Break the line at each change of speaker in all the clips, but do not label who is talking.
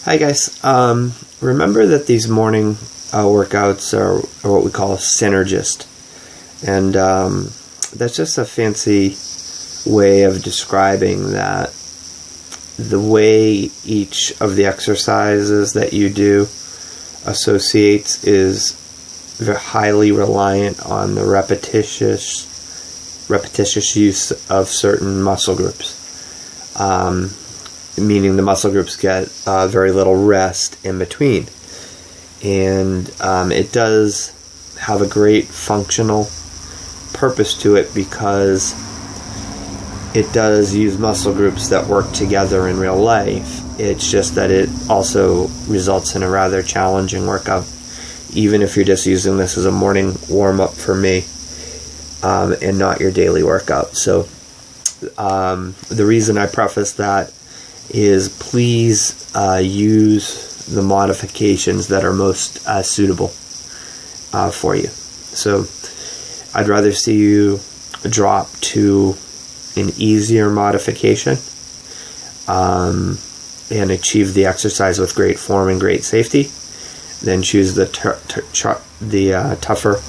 Hi guys, remember that these morning workouts are what we call a synergist, and that's just a fancy way of describing that the way each of the exercises that you do associates is very highly reliant on the repetitious use of certain muscle groups. Meaning the muscle groups get very little rest in between. And it does have a great functional purpose to it because it does use muscle groups that work together in real life. It's just that it also results in a rather challenging workout, even if you're just using this as a morning warm-up for me and not your daily workout. So the reason I preface that is please use the modifications that are most suitable for you. So I'd rather see you drop to an easier modification and achieve the exercise with great form and great safety, then choose the tougher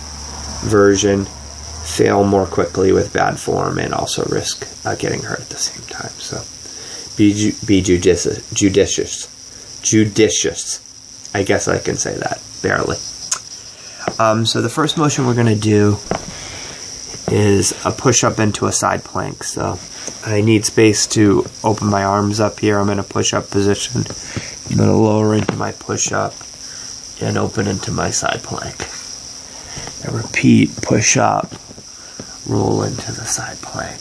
version, fail more quickly with bad form, and also risk getting hurt at the same time. So be judicious. I guess I can say that, barely. So the first motion we're going to do is a push-up into a side plank. So I need space to open my arms up here. I'm in a push-up position. I'm going to lower into my push-up and open into my side plank. And repeat, push up, roll into the side plank.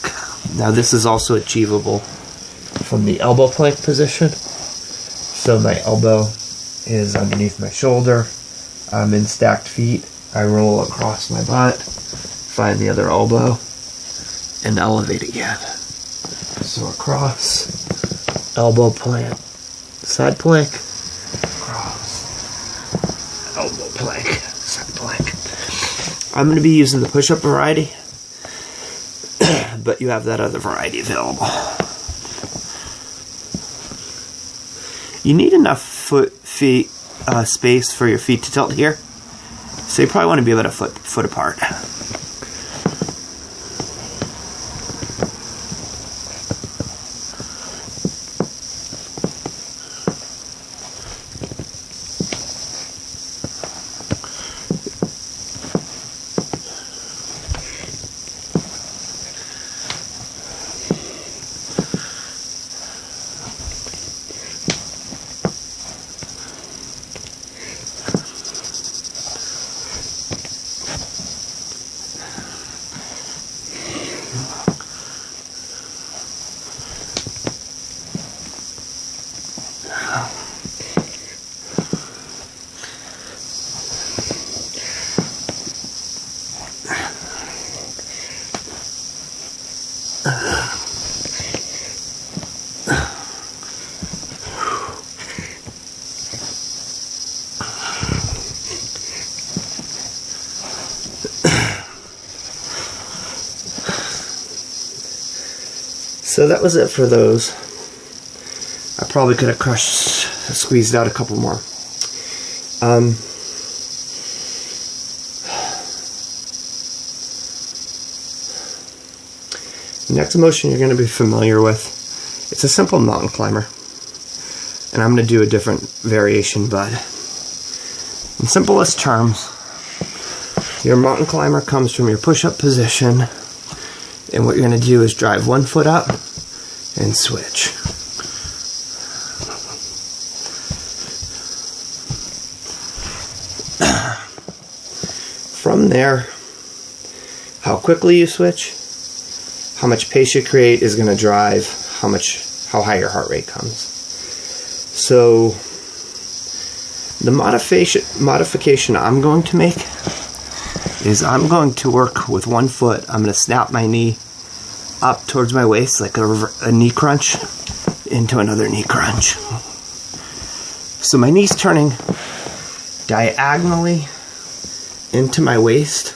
Now this is also achievable from the elbow plank position. So my elbow is underneath my shoulder. I'm in stacked feet. I roll across my butt, find the other elbow, and elevate again. So across, elbow plank, side plank, cross, elbow plank, side plank. I'm going to be using the push-up variety, but you have that other variety available. You need enough space for your feet to tilt here, so you probably want to be about a foot apart. So that was it for those. I probably could have squeezed out a couple more. The next motion you're going to be familiar with. It's a simple mountain climber. And I'm going to do a different variation, but in simplest terms, your mountain climber comes from your push-up position, and what you're going to do is drive one foot up and switch. From there, how quickly you switch, how much pace you create is going to drive how high your heart rate comes. So the modification I'm going to make is I'm going to work with one foot. I'm going to snap my knee up towards my waist like a knee crunch into another knee crunch. So my knee's turning diagonally into my waist.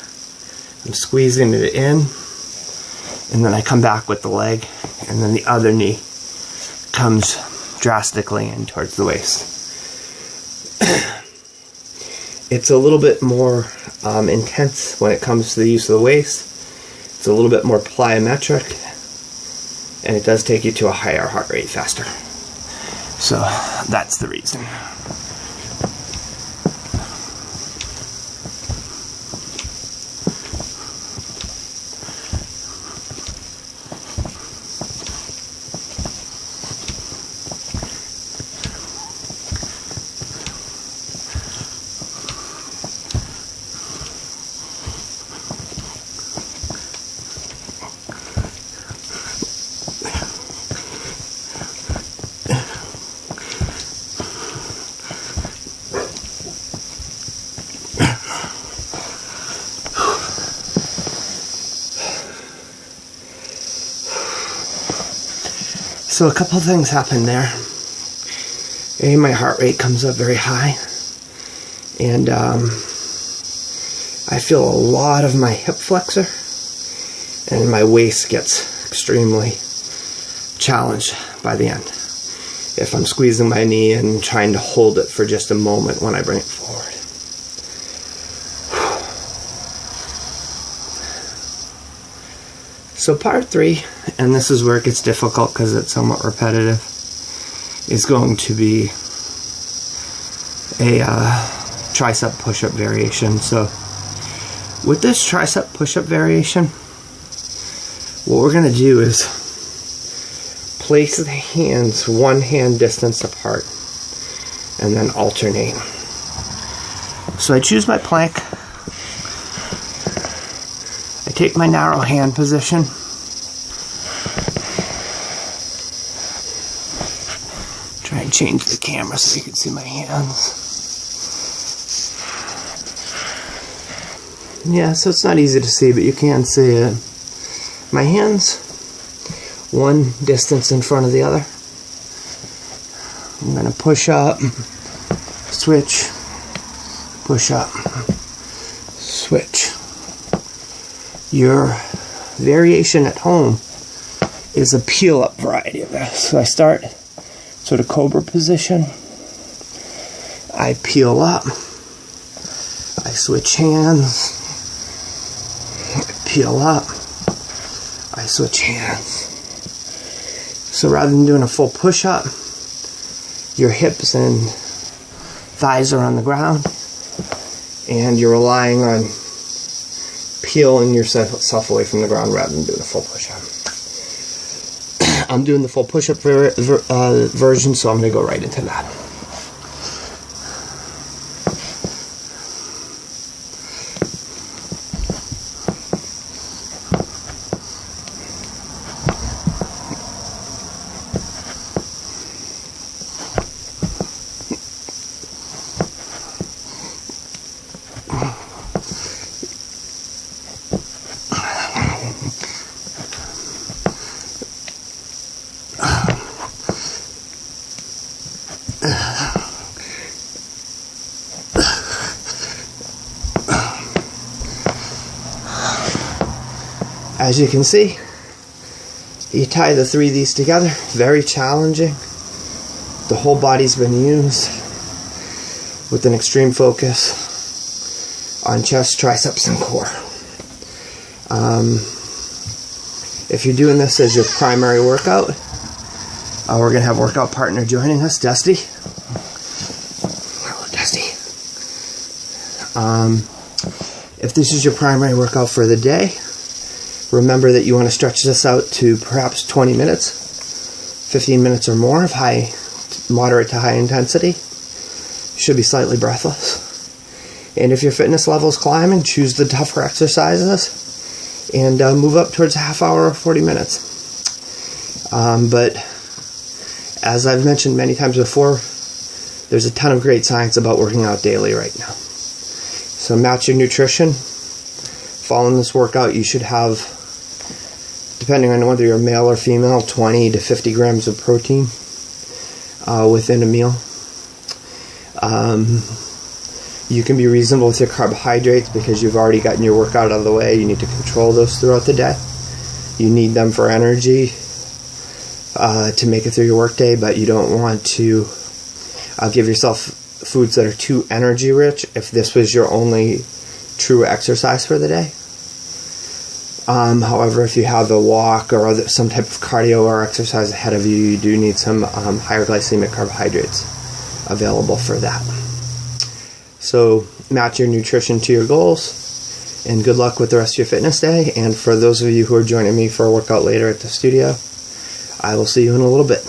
I'm squeezing it in, and then I come back with the leg, and then the other knee comes drastically in towards the waist. It's a little bit more intense when it comes to the use of the waist. It's a little bit more plyometric, and it does take you to a higher heart rate faster. So that's the reason. So a couple of things happen there. A, my heart rate comes up very high, and I feel a lot of my hip flexor, and my waist gets extremely challenged by the end. If I'm squeezing my knee and trying to hold it for just a moment when I bring it forward. So part 3, and this is where it gets difficult because it's somewhat repetitive, is going to be a tricep push-up variation. So with this tricep push-up variation, what we're going to do is place the hands 1 hand distance apart and then alternate. So I choose my plank. I take my narrow hand position. Try and change the camera so you can see my hands. Yeah, so it's not easy to see, but you can see it. My hands, 1 distance in front of the other. I'm going to push up, switch, push up, switch. Your variation at home is a peel up variety of this. So I start sort of cobra position. I peel up. I switch hands. I peel up. I switch hands. So rather than doing a full push up, your hips and thighs are on the ground, and you're relying on peeling yourself away from the ground rather than doing a full push-up. I'm doing the full push-up version, so I'm going to go right into that. As you can see, you tie the 3 of these together, very challenging. The whole body's been used with an extreme focus on chest, triceps, and core. If you're doing this as your primary workout, we're going to have a workout partner joining us, Dusty. Hello, Dusty. If this is your primary workout for the day, remember that you want to stretch this out to perhaps 20 minutes, 15 minutes or more of moderate to high intensity. You should be slightly breathless. And if your fitness level is climbing, choose the tougher exercises and move up towards a half hour or 40 minutes. But as I've mentioned many times before, there's a ton of great science about working out daily right now. So match your nutrition. Following this workout, you should have, depending on whether you're male or female, 20 to 50 grams of protein within a meal. You can be reasonable with your carbohydrates because you've already gotten your workout out of the way. You need to control those throughout the day. You need them for energy to make it through your workday, but you don't want to give yourself foods that are too energy rich if this was your only true exercise for the day. However, if you have a walk or some type of cardio or exercise ahead of you, you do need some higher glycemic carbohydrates available for that. So match your nutrition to your goals, and good luck with the rest of your fitness day. And for those of you who are joining me for a workout later at the studio, I will see you in a little bit.